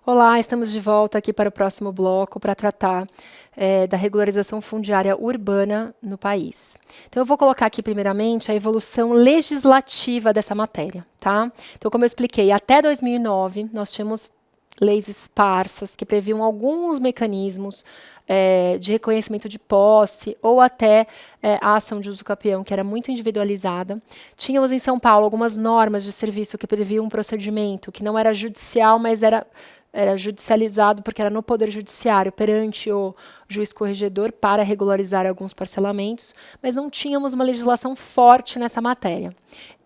Olá, estamos de volta aqui para o próximo bloco para tratar da regularização fundiária urbana no país. Então, eu vou colocar aqui, primeiramente, a evolução legislativa dessa matéria, tá? Então, como eu expliquei, até 2009, nós tínhamos leis esparsas que previam alguns mecanismos de reconhecimento de posse ou até a ação de uso capião, que era muito individualizada. Tínhamos em São Paulo algumas normas de serviço que previam um procedimento que não era judicial, mas era judicializado porque era no Poder Judiciário perante o juiz corregedor para regularizar alguns parcelamentos, mas não tínhamos uma legislação forte nessa matéria.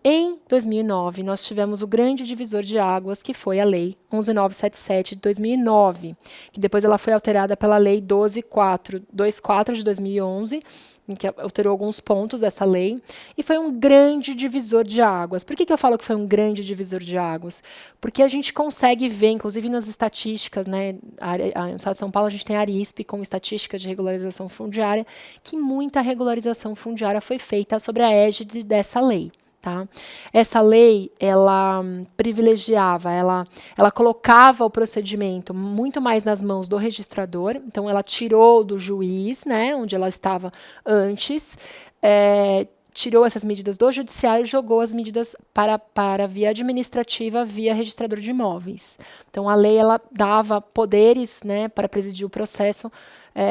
Em 2009, nós tivemos o grande divisor de águas, que foi a Lei 11.977 de 2009, que depois ela foi alterada pela Lei 12.424 de 2011, em que alterou alguns pontos dessa lei, e foi um grande divisor de águas. Por que eu falo que foi um grande divisor de águas? Porque a gente consegue ver, inclusive nas estatísticas, né, no estado de São Paulo a gente tem a Arisp com estatísticas de regularização fundiária, que muita regularização fundiária foi feita sobre a égide dessa lei. Tá? Essa lei, ela privilegiava, ela colocava o procedimento muito mais nas mãos do registrador, então ela tirou do juiz, né, onde ela estava antes, tirou essas medidas do judiciário e jogou as medidas para via administrativa, via registrador de imóveis. Então a lei ela dava poderes, né, para presidir o processo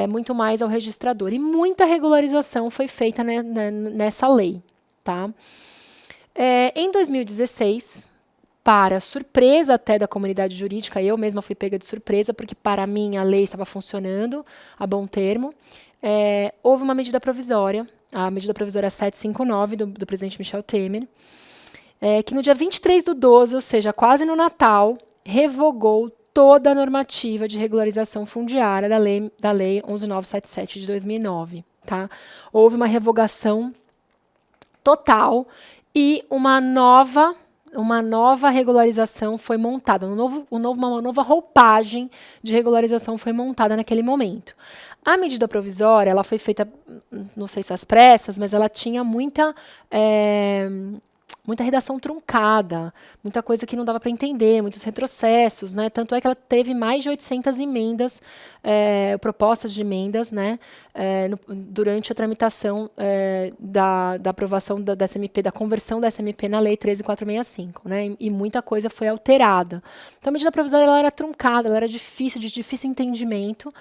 muito mais ao registrador. E muita regularização foi feita, né, nessa lei. Tá? Em 2016, para surpresa até da comunidade jurídica, eu mesma fui pega de surpresa, porque para mim a lei estava funcionando a bom termo, houve uma medida provisória, a medida provisória 759 do presidente Michel Temer, que no dia 23/12, ou seja, quase no Natal, revogou toda a normativa de regularização fundiária da lei 11.977 de 2009. Tá? Houve uma revogação total e uma nova regularização foi montada, uma nova roupagem de regularização foi montada naquele momento. A medida provisória, ela foi feita, não sei se às pressas, mas ela tinha muita redação truncada, muita coisa que não dava para entender, muitos retrocessos, né? Tanto é que ela teve mais de 800 emendas, propostas de emendas, né? Durante a tramitação da aprovação da SMP, da conversão da SMP na Lei 13.465, né? E muita coisa foi alterada. Então, a medida provisória ela era truncada, ela era de difícil entendimento,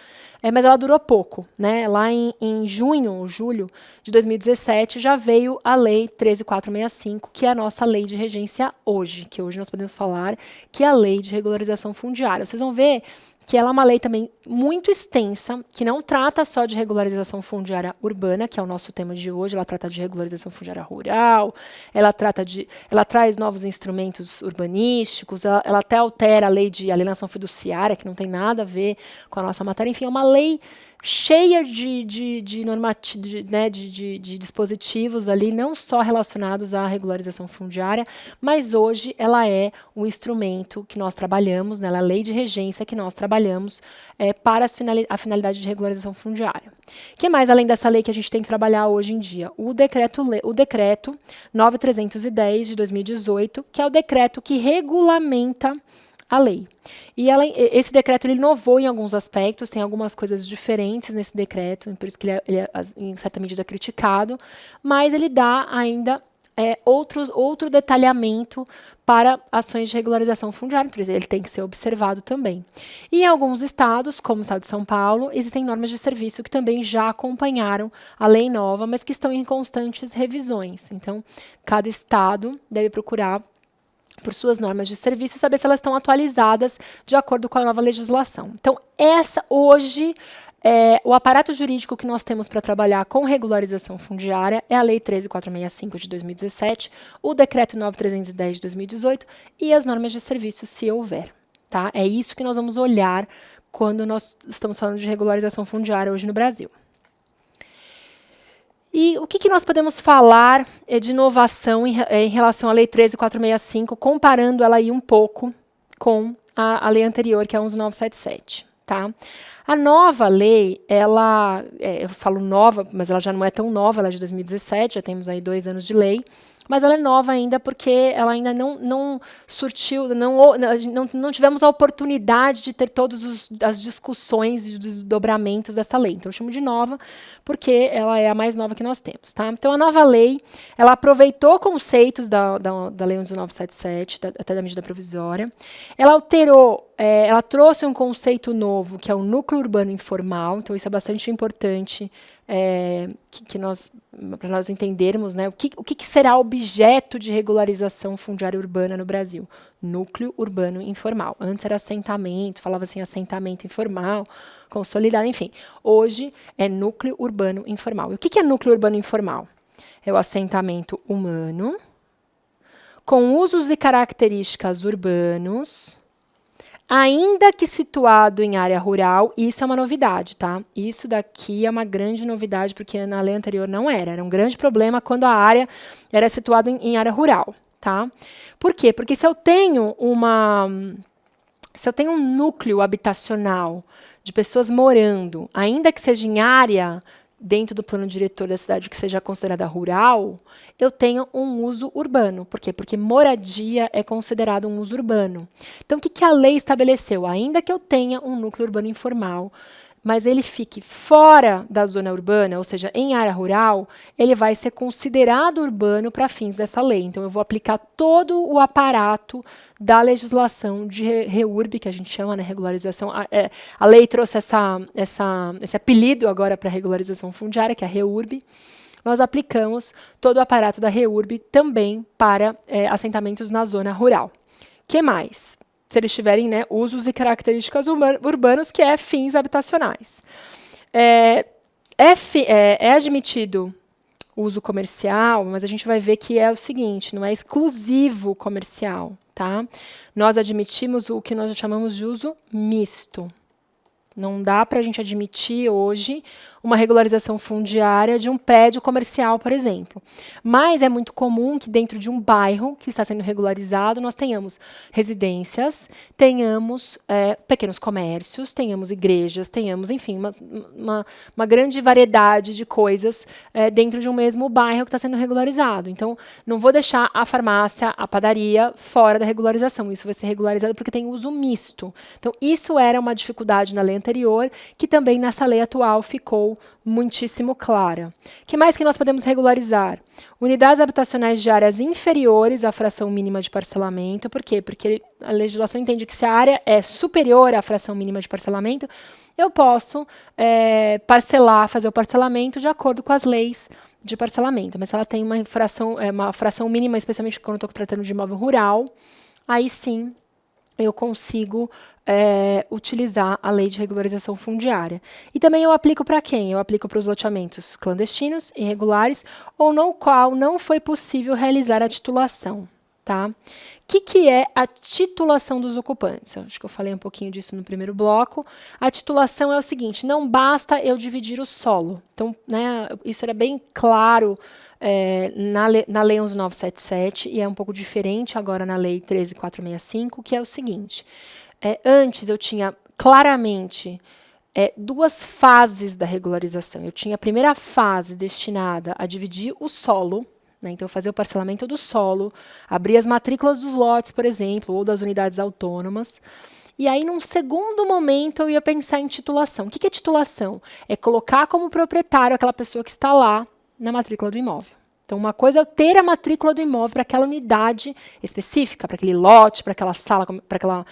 mas ela durou pouco, né? Lá em julho de 2017, já veio a Lei 13.465, que é a nossa lei de regência hoje, que hoje nós podemos falar que é a Lei de Regularização Fundiária. Vocês vão ver que ela é uma lei também muito extensa, que não trata só de regularização fundiária urbana, que é o nosso tema de hoje, ela trata de regularização fundiária rural, ela traz novos instrumentos urbanísticos, ela até altera a lei de alienação fiduciária, que não tem nada a ver com a nossa matéria, enfim, é uma lei cheia de dispositivos ali, não só relacionados à regularização fundiária, mas hoje ela é um instrumento que nós trabalhamos, né, ela é a lei de regência que nós trabalhamos para a finalidade de regularização fundiária. O que mais, além dessa lei, que a gente tem que trabalhar hoje em dia? O decreto 9.310 de 2018, que é o decreto que regulamenta a lei. E esse decreto ele inovou em alguns aspectos, tem algumas coisas diferentes nesse decreto, por isso que ele é em certa medida criticado, mas ele dá ainda outro detalhamento para ações de regularização fundiária, então ele tem que ser observado também. E em alguns estados, como o estado de São Paulo, existem normas de serviço que também já acompanharam a lei nova, mas que estão em constantes revisões. Então, cada estado deve procurar por suas normas de serviço e saber se elas estão atualizadas de acordo com a nova legislação. Então, hoje, o aparato jurídico que nós temos para trabalhar com regularização fundiária é a Lei 13.465 de 2017, o Decreto 9.310 de 2018 e as normas de serviço, se houver. Tá? É isso que nós vamos olhar quando nós estamos falando de regularização fundiária hoje no Brasil. E o que nós podemos falar de inovação em relação à Lei 13.465, comparando ela aí um pouco com a lei anterior, que é a 11.977. Tá? A nova lei, eu falo nova, mas ela já não é tão nova, ela é de 2017, já temos aí 2 anos de lei, mas ela é nova ainda porque ela ainda não surtiu, não tivemos a oportunidade de ter todas as discussões e os desdobramentos dessa lei. Então, eu chamo de nova porque ela é a mais nova que nós temos. Tá? Então, a nova lei, ela aproveitou conceitos da Lei 11.977, até da medida provisória, ela alterou, ela trouxe um conceito novo, que é o núcleo urbano informal, então isso é bastante importante para nós entendermos, né, o que será objeto de regularização fundiária urbana no Brasil. Núcleo urbano informal. Antes era assentamento, falava assim, assentamento informal, consolidado, enfim. Hoje é núcleo urbano informal. E o que é núcleo urbano informal? É o assentamento humano, com usos e características urbanos, ainda que situado em área rural. Isso é uma novidade, tá? Isso daqui é uma grande novidade, porque na lei anterior não era. Era um grande problema quando a área era situada em área rural, tá? Por quê? Porque se eu tenho um núcleo habitacional de pessoas morando, ainda que seja em área dentro do plano diretor da cidade que seja considerada rural, eu tenho um uso urbano. Por quê? Porque moradia é considerado um uso urbano. Então, o que a lei estabeleceu? Ainda que eu tenha um núcleo urbano informal, mas ele fique fora da zona urbana, ou seja, em área rural, ele vai ser considerado urbano para fins dessa lei. Então, eu vou aplicar todo o aparato da legislação de REURB, que a gente chama, né, regularização. A lei trouxe esse apelido agora para regularização fundiária, que é a REURB. Nós aplicamos todo o aparato da REURB também para assentamentos na zona rural. O que mais? Se eles tiverem, né, usos e características urbanos, que é fins habitacionais. É admitido uso comercial, mas a gente vai ver que é o seguinte, não é exclusivo comercial, tá? Nós admitimos o que nós chamamos de uso misto. Não dá para a gente admitir hoje uma regularização fundiária de um prédio comercial, por exemplo. Mas é muito comum que dentro de um bairro que está sendo regularizado, nós tenhamos residências, tenhamos pequenos comércios, tenhamos igrejas, tenhamos, enfim, uma grande variedade de coisas dentro de um mesmo bairro que está sendo regularizado. Então, não vou deixar a farmácia, a padaria fora da regularização. Isso vai ser regularizado porque tem uso misto. Então, isso era uma dificuldade na lei anterior, que também nessa lei atual ficou muitíssimo clara. O que mais que nós podemos regularizar? Unidades habitacionais de áreas inferiores à fração mínima de parcelamento. Por quê? Porque a legislação entende que se a área é superior à fração mínima de parcelamento, eu posso fazer o parcelamento de acordo com as leis de parcelamento. Mas se ela tem uma fração mínima, especialmente quando eu estou tratando de imóvel rural, aí sim eu consigo utilizar a lei de regularização fundiária. E também eu aplico para quem? Eu aplico para os loteamentos clandestinos, irregulares, ou no qual não foi possível realizar a titulação. Tá? O que é a titulação dos ocupantes? Acho que eu falei um pouquinho disso no primeiro bloco. A titulação é o seguinte, não basta eu dividir o solo. Então, né, isso era bem claro na Lei 11.977, e é um pouco diferente agora na Lei 13.465, que é o seguinte, antes eu tinha claramente duas fases da regularização. Eu tinha a primeira fase destinada a dividir o solo, né, então fazer o parcelamento do solo, abrir as matrículas dos lotes, por exemplo, ou das unidades autônomas. E aí, num segundo momento, eu ia pensar em titulação. O que é titulação? É colocar como proprietário aquela pessoa que está lá na matrícula do imóvel. Então, uma coisa é eu ter a matrícula do imóvel para aquela unidade específica, para aquele lote, para aquela sala, para aquela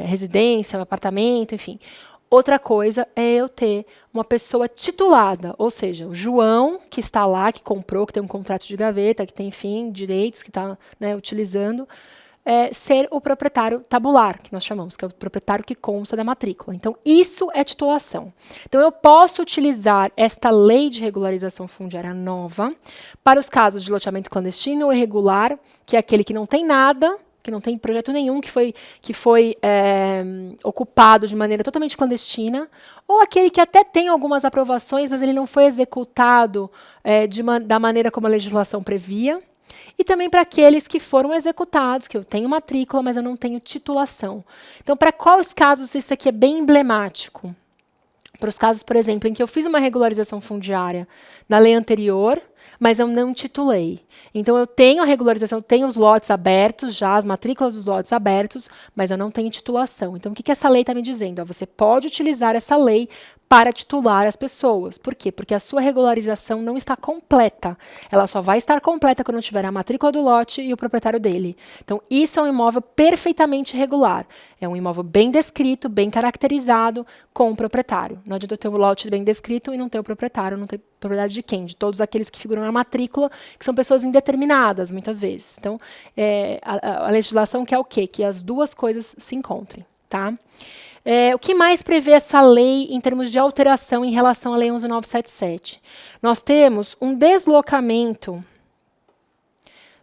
residência, apartamento, enfim. Outra coisa é eu ter uma pessoa titulada, ou seja, o João, que está lá, que comprou, que tem um contrato de gaveta, que tem, enfim, direitos, que está, né, utilizando, ser o proprietário tabular, que nós chamamos, que é o proprietário que consta da matrícula. Então, isso é titulação. Então, eu posso utilizar esta lei de regularização fundiária nova para os casos de loteamento clandestino ou irregular, que é aquele que não tem nada, que não tem projeto nenhum, que foi ocupado de maneira totalmente clandestina, ou aquele que até tem algumas aprovações, mas ele não foi executado da maneira como a legislação previa. E também para aqueles que foram executados, que eu tenho matrícula, mas eu não tenho titulação. Então, para quais casos isso aqui é bem emblemático? Para os casos, por exemplo, em que eu fiz uma regularização fundiária na lei anterior, mas eu não titulei. Então, eu tenho a regularização, eu tenho os lotes abertos já, as matrículas dos lotes abertos, mas eu não tenho titulação. Então, o que essa lei está me dizendo? Você pode utilizar essa lei para titular as pessoas. Por quê? Porque a sua regularização não está completa. Ela só vai estar completa quando tiver a matrícula do lote e o proprietário dele. Então, isso é um imóvel perfeitamente regular. É um imóvel bem descrito, bem caracterizado, com o proprietário. Não adianta eu ter um lote bem descrito e não ter o proprietário, não ter propriedade de quem? De todos aqueles que figuram na matrícula, que são pessoas indeterminadas, muitas vezes. Então, a legislação quer o quê? Que as duas coisas se encontrem, tá? O que mais prevê essa lei em termos de alteração em relação à Lei 11.977? Nós temos um deslocamento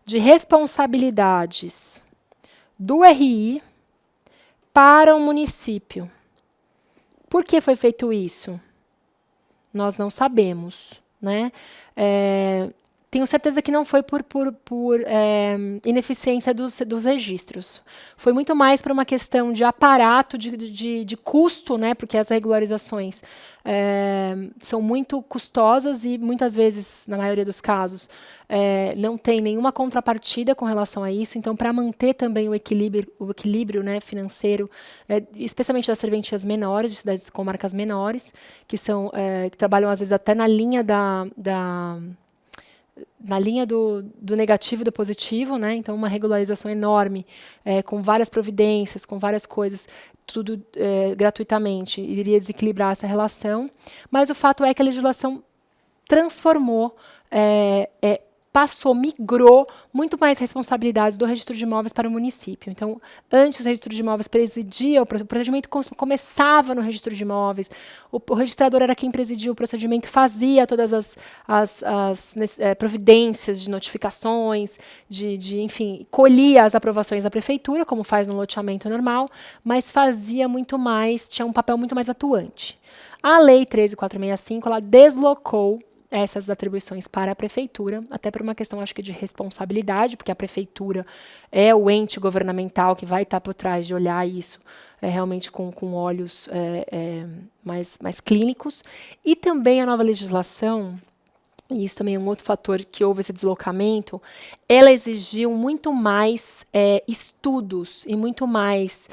de responsabilidades do RI para o município. Por que foi feito isso? Nós não sabemos, né? Tenho certeza que não foi por ineficiência dos registros. Foi muito mais por uma questão de aparato, de custo, né? Porque as regularizações são muito custosas e muitas vezes, na maioria dos casos, não tem nenhuma contrapartida com relação a isso. Então, para manter também o equilíbrio, né, financeiro, especialmente das serventias menores, de cidades com marcas menores, que trabalham às vezes até na linha do negativo e do positivo, né? Então, uma regularização enorme, com várias providências, com várias coisas, tudo gratuitamente, iria desequilibrar essa relação. Mas o fato é que a legislação transformou, migrou muito mais responsabilidades do registro de imóveis para o município. Então, antes o registro de imóveis presidia, o procedimento começava no registro de imóveis, o registrador era quem presidia o procedimento, fazia todas as providências de notificações, enfim, colhia as aprovações da prefeitura, como faz no loteamento normal, mas fazia muito mais, tinha um papel muito mais atuante. A Lei 13.465, ela deslocou essas atribuições para a prefeitura, até por uma questão, acho que, de responsabilidade, porque a prefeitura é o ente governamental que vai estar por trás de olhar isso realmente com olhos mais clínicos. E também a nova legislação, e isso também é um outro fator que houve esse deslocamento, ela exigiu muito mais estudos e muito mais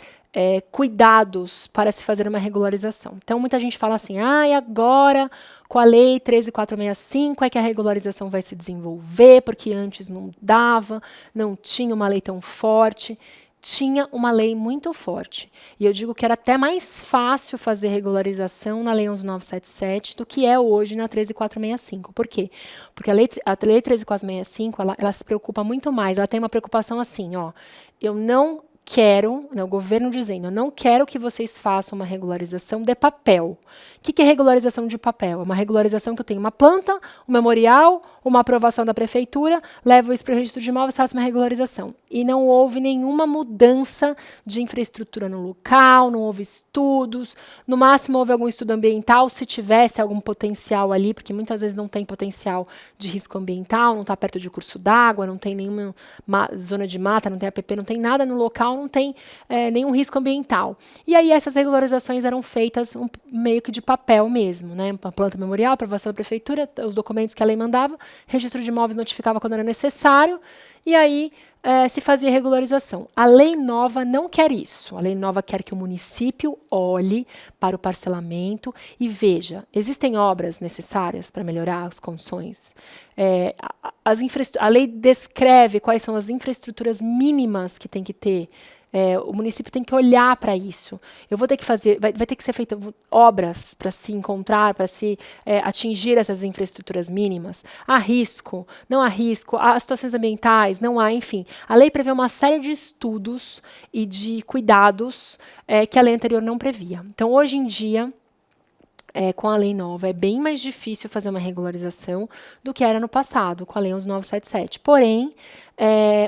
cuidados para se fazer uma regularização. Então, muita gente fala assim, e agora, com a Lei 13.465, é que a regularização vai se desenvolver, porque antes não dava, não tinha uma lei tão forte. Tinha uma lei muito forte. E eu digo que era até mais fácil fazer regularização na Lei 11.977 do que é hoje na 13.465. Por quê? Porque a Lei 13.465, ela se preocupa muito mais. Ela tem uma preocupação assim, eu não quero, o governo dizendo, eu não quero que vocês façam uma regularização de papel. O que é regularização de papel? É uma regularização que eu tenho uma planta, um memorial, uma aprovação da prefeitura, levo isso para o registro de imóveis, faço uma regularização. E não houve nenhuma mudança de infraestrutura no local, não houve estudos, no máximo houve algum estudo ambiental, se tivesse algum potencial ali, porque muitas vezes não tem potencial de risco ambiental, não está perto de curso d'água, não tem nenhuma zona de mata, não tem APP, não tem nada no local, não tem nenhum risco ambiental. E aí essas regularizações eram feitas meio que de papel mesmo, né? Uma planta memorial, aprovação da prefeitura, os documentos que a lei mandava, registro de imóveis notificava quando era necessário, e aí se fazia regularização. A lei nova não quer isso. A lei nova quer que o município olhe para o parcelamento e veja, existem obras necessárias para melhorar as condições? A lei descreve quais são as infraestruturas mínimas que tem que ter. O município tem que olhar para isso. Eu vou ter que fazer, vai ter que ser feita obras para se encontrar, para se atingir essas infraestruturas mínimas. Há risco, não há risco, há situações ambientais, não há, enfim. A lei prevê uma série de estudos e de cuidados que a lei anterior não previa. Então, hoje em dia, com a lei nova, é bem mais difícil fazer uma regularização do que era no passado, com a lei 11.977. Porém,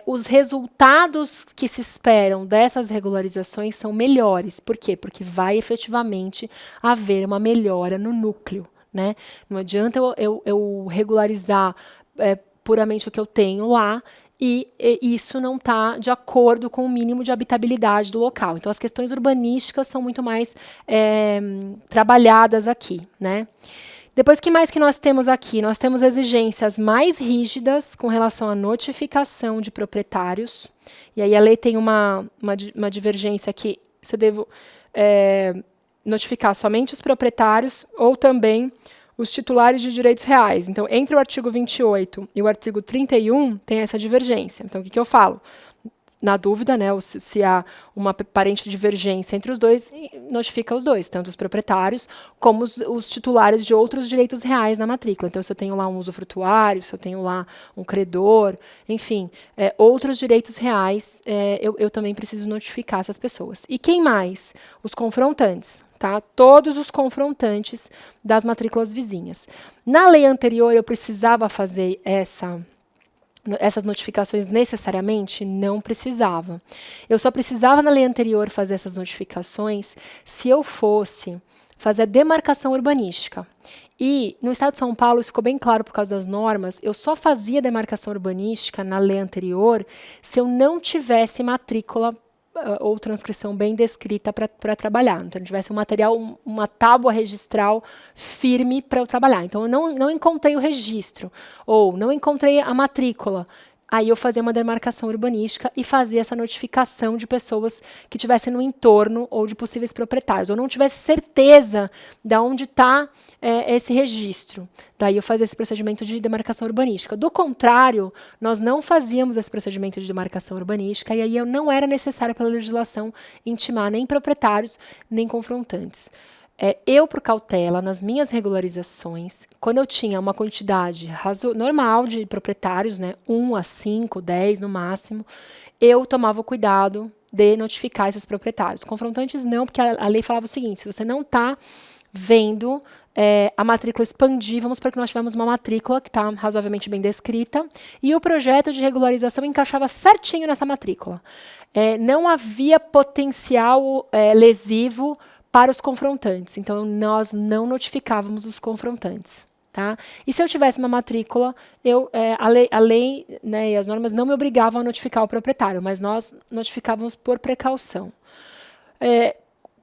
os resultados que se esperam dessas regularizações são melhores. Por quê? Porque vai efetivamente haver uma melhora no núcleo, né? Não adianta eu regularizar puramente o que eu tenho lá, e isso não está de acordo com o mínimo de habitabilidade do local. Então, as questões urbanísticas são muito mais trabalhadas aqui, né? Depois, o que mais que nós temos aqui? Nós temos exigências mais rígidas com relação à notificação de proprietários. E aí a lei tem uma divergência que você deve notificar somente os proprietários ou também os titulares de direitos reais. Então, entre o artigo 28 e o artigo 31, tem essa divergência. Então, o que eu falo? Na dúvida, né, se há uma aparente divergência entre os dois, notifica os dois, tanto os proprietários como os titulares de outros direitos reais na matrícula. Então, se eu tenho lá um usufrutuário, se eu tenho lá um credor, enfim, outros direitos reais, eu também preciso notificar essas pessoas. E quem mais? Os confrontantes. Tá? Todos os confrontantes das matrículas vizinhas. Na lei anterior, eu precisava fazer essas notificações necessariamente? Não precisava. Eu só precisava na lei anterior fazer essas notificações se eu fosse fazer a demarcação urbanística. E no estado de São Paulo, isso ficou bem claro por causa das normas, eu só fazia demarcação urbanística na lei anterior se eu não tivesse matrícula ou transcrição bem descrita para trabalhar. Então, tivesse um material, uma tábua registral firme para eu trabalhar. Então, eu não encontrei o registro, ou não encontrei a matrícula. Aí eu fazia uma demarcação urbanística e fazia essa notificação de pessoas que estivessem no entorno ou de possíveis proprietários, ou não tivesse certeza de onde está esse registro. Daí eu fazia esse procedimento de demarcação urbanística. Do contrário, nós não fazíamos esse procedimento de demarcação urbanística e aí não era necessário pela legislação intimar nem proprietários, nem confrontantes. Eu, por cautela, nas minhas regularizações, quando eu tinha uma quantidade normal de proprietários, né, 1 a 5, 10 no máximo, eu tomava o cuidado de notificar esses proprietários. Confrontantes não, porque a lei falava o seguinte, se você não está vendo a matrícula expandir, vamos supor que nós tivemos uma matrícula que está razoavelmente bem descrita, e o projeto de regularização encaixava certinho nessa matrícula. Não havia potencial lesivo para os confrontantes. Então, nós não notificávamos os confrontantes. Tá? E se eu tivesse uma matrícula, a lei, né, e as normas não me obrigavam a notificar o proprietário, mas nós notificávamos por precaução.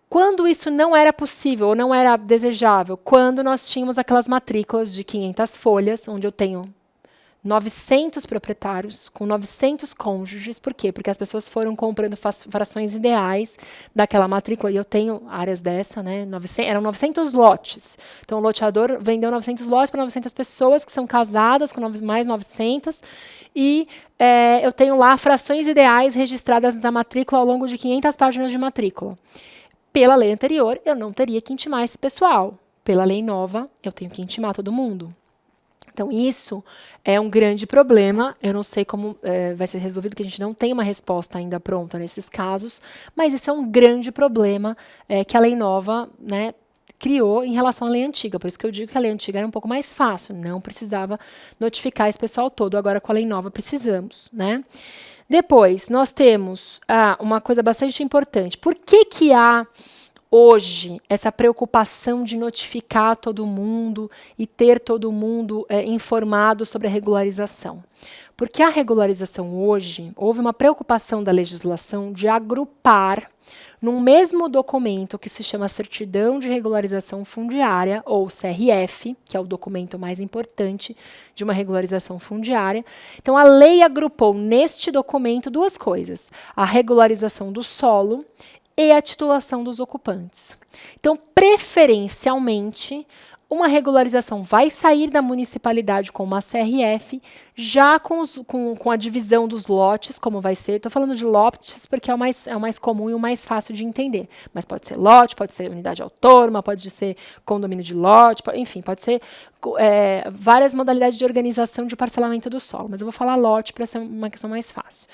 Quando isso não era possível ou não era desejável? Quando nós tínhamos aquelas matrículas de 500 folhas, onde eu tenho 900 proprietários, com 900 cônjuges. Por quê? Porque as pessoas foram comprando frações ideais daquela matrícula, e eu tenho áreas dessa, né? Eram 900 lotes. Então, o loteador vendeu 900 lotes para 900 pessoas que são casadas, com mais 900, e eu tenho lá frações ideais registradas na matrícula ao longo de 500 páginas de matrícula. Pela lei anterior, eu não teria que intimar esse pessoal. Pela lei nova, eu tenho que intimar todo mundo. Então, isso é um grande problema. Eu não sei como vai ser resolvido, porque a gente não tem uma resposta ainda pronta nesses casos, mas isso é um grande problema que a lei nova, né, criou em relação à lei antiga. Por isso que eu digo que a lei antiga era um pouco mais fácil, não precisava notificar esse pessoal todo. Agora, com a lei nova, precisamos, né? Depois, nós temos uma coisa bastante importante. Por que há hoje essa preocupação de notificar todo mundo e ter todo mundo informado sobre a regularização? Porque a regularização hoje, houve uma preocupação da legislação de agrupar num mesmo documento que se chama Certidão de Regularização Fundiária, ou CRF, que é o documento mais importante de uma regularização fundiária. Então, a lei agrupou neste documento duas coisas: a regularização do solo e a titulação dos ocupantes. Então, preferencialmente, uma regularização vai sair da municipalidade com uma CRF, já com a divisão dos lotes, como vai ser. Estou falando de lotes porque é o mais comum e o mais fácil de entender. Mas pode ser lote, pode ser unidade autônoma, pode ser condomínio de lote, enfim, pode ser várias modalidades de organização de parcelamento do solo. Mas eu vou falar lote para ser uma questão mais fácil.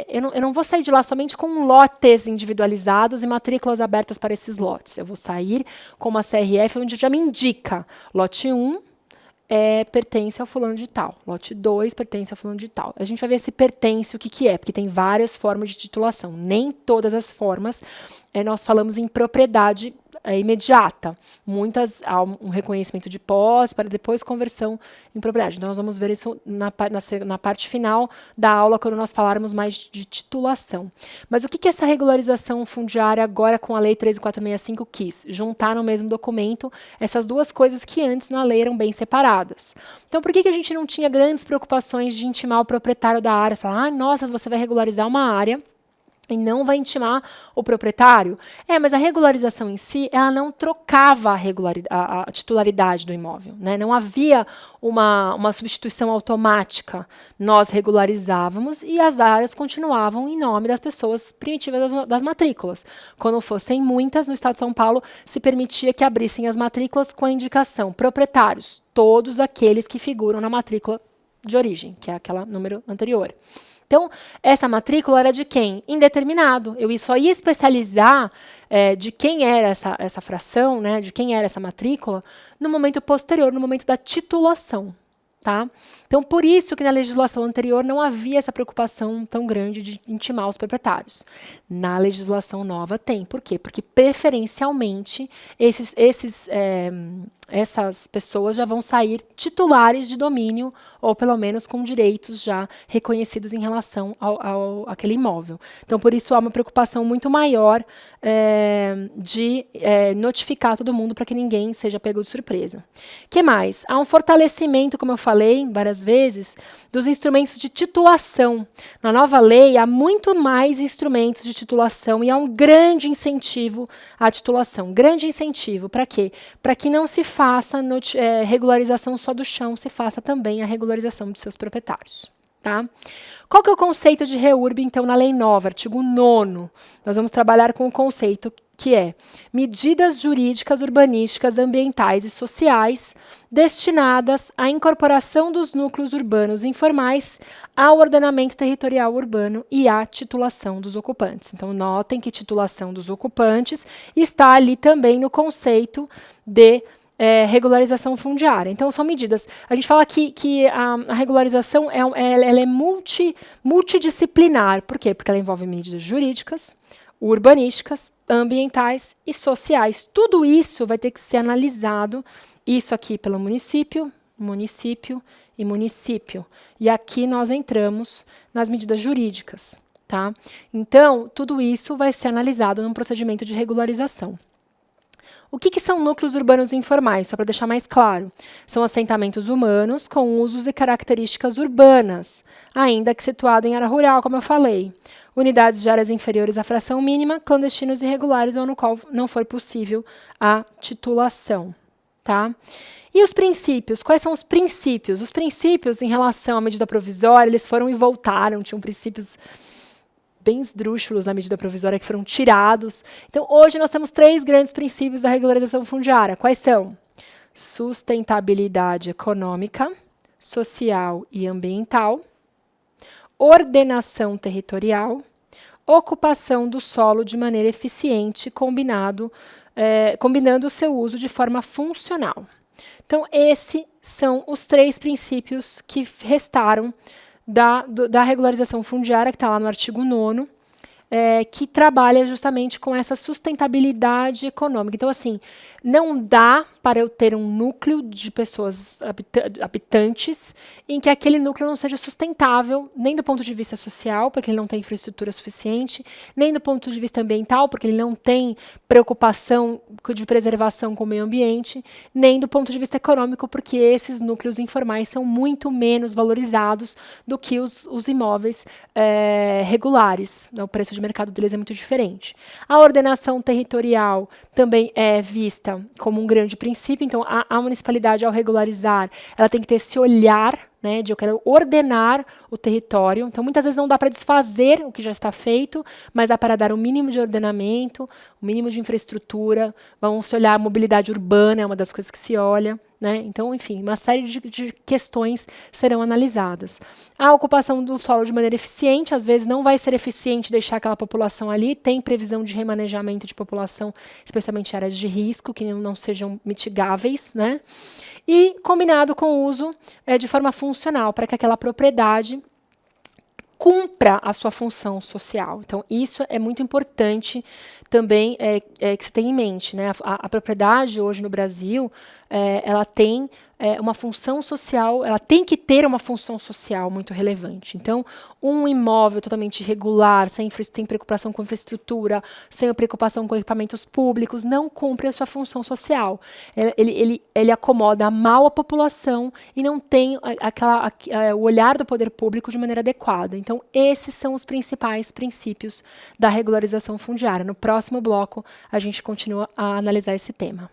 Eu não vou sair de lá somente com lotes individualizados e matrículas abertas para esses lotes. Eu vou sair com uma CRF onde já me indica lote 1 pertence ao fulano de tal, lote 2 pertence ao fulano de tal. A gente vai ver se pertence o que é, porque tem várias formas de titulação. Nem todas as formas nós falamos em propriedade imediata. Muitas há um reconhecimento de posse para depois conversão em propriedade. Então, nós vamos ver isso na parte final da aula, quando nós falarmos mais de titulação. Mas o que essa regularização fundiária, agora com a Lei 13.465, quis? Juntar no mesmo documento essas duas coisas que antes na lei eram bem separadas. Então, por que a gente não tinha grandes preocupações de intimar o proprietário da área? Falar, nossa, você vai regularizar uma área e não vai intimar o proprietário? Mas a regularização em si, ela não trocava a titularidade do imóvel, né? Não havia uma substituição automática. Nós regularizávamos e as áreas continuavam em nome das pessoas primitivas das matrículas. Quando fossem muitas, no estado de São Paulo, se permitia que abrissem as matrículas com a indicação proprietários, todos aqueles que figuram na matrícula de origem, que é aquela número anterior. Então, essa matrícula era de quem? Indeterminado. Eu só ia especializar de quem era essa fração, né, de quem era essa matrícula, no momento posterior, no momento da titulação. Tá? Então, por isso que na legislação anterior não havia essa preocupação tão grande de intimar os proprietários. Na legislação nova tem. Por quê? Porque, preferencialmente, essas pessoas já vão sair titulares de domínio, ou pelo menos com direitos já reconhecidos em relação àquele imóvel. Então, por isso, há uma preocupação muito maior de notificar todo mundo para que ninguém seja pego de surpresa. O que mais? Há um fortalecimento, como eu falei várias vezes, dos instrumentos de titulação. Na nova lei, há muito mais instrumentos de titulação e há um grande incentivo à titulação. Grande incentivo. Para quê? Para que não se faça regularização só do chão, se faça também a regularização de seus proprietários. Tá? Qual que é o conceito de REURB, então, na lei nova, artigo 9º? Nós vamos trabalhar com o conceito que é medidas jurídicas, urbanísticas, ambientais e sociais destinadas à incorporação dos núcleos urbanos informais ao ordenamento territorial urbano e à titulação dos ocupantes. Então, notem que titulação dos ocupantes está ali também no conceito de regularização fundiária. Então, são medidas. A gente fala que a regularização ela é multidisciplinar. Por quê? Porque ela envolve medidas jurídicas, urbanísticas, ambientais e sociais. Tudo isso vai ter que ser analisado, isso aqui pelo município, município e município. E aqui nós entramos nas medidas jurídicas. Tá? Então, tudo isso vai ser analisado num procedimento de regularização. O que são núcleos urbanos informais? Só para deixar mais claro. São assentamentos humanos com usos e características urbanas, ainda que situado em área rural, como eu falei. Unidades de áreas inferiores à fração mínima, clandestinos e irregulares, ou no qual não for possível a titulação. Tá? E os princípios? Quais são os princípios? Os princípios em relação à medida provisória, eles foram e voltaram, tinham princípios bem esdrúxulos na medida provisória que foram tirados. Então, hoje nós temos 3 grandes princípios da regularização fundiária. Quais são? Sustentabilidade econômica, social e ambiental, ordenação territorial, ocupação do solo de maneira eficiente, combinando o seu uso de forma funcional. Então, esses são os 3 princípios que restaram da regularização fundiária, que está lá no artigo 9º, que trabalha justamente com essa sustentabilidade econômica. Então, assim, não dá para eu ter um núcleo de pessoas habitantes em que aquele núcleo não seja sustentável, nem do ponto de vista social, porque ele não tem infraestrutura suficiente, nem do ponto de vista ambiental, porque ele não tem preocupação de preservação com o meio ambiente, nem do ponto de vista econômico, porque esses núcleos informais são muito menos valorizados do que os imóveis regulares. O preço de mercado deles é muito diferente. A ordenação territorial também é vista como um grande princípio. Então, a municipalidade, ao regularizar, ela tem que ter esse olhar, né, de eu quero ordenar o território. Então, muitas vezes não dá para desfazer o que já está feito, mas dá para dar um mínimo de ordenamento, um mínimo de infraestrutura. Vamos olhar a mobilidade urbana, é uma das coisas que se olha. Né? Então, enfim, uma série de questões serão analisadas. A ocupação do solo de maneira eficiente, às vezes não vai ser eficiente deixar aquela população ali, tem previsão de remanejamento de população, especialmente em áreas de risco, que não sejam mitigáveis, né? E combinado com o uso de forma funcional, para que aquela propriedade cumpra a sua função social. Então, isso é muito importante também que você tenha em mente, né? A propriedade hoje no Brasil, ela tem uma função social, ela tem que ter uma função social muito relevante. Então, um imóvel totalmente irregular, sem preocupação com infraestrutura, sem preocupação com equipamentos públicos, não cumpre a sua função social. Ele acomoda mal a população e não tem o olhar do poder público de maneira adequada. Então, esses são os principais princípios da regularização fundiária. No próximo bloco, a gente continua a analisar esse tema.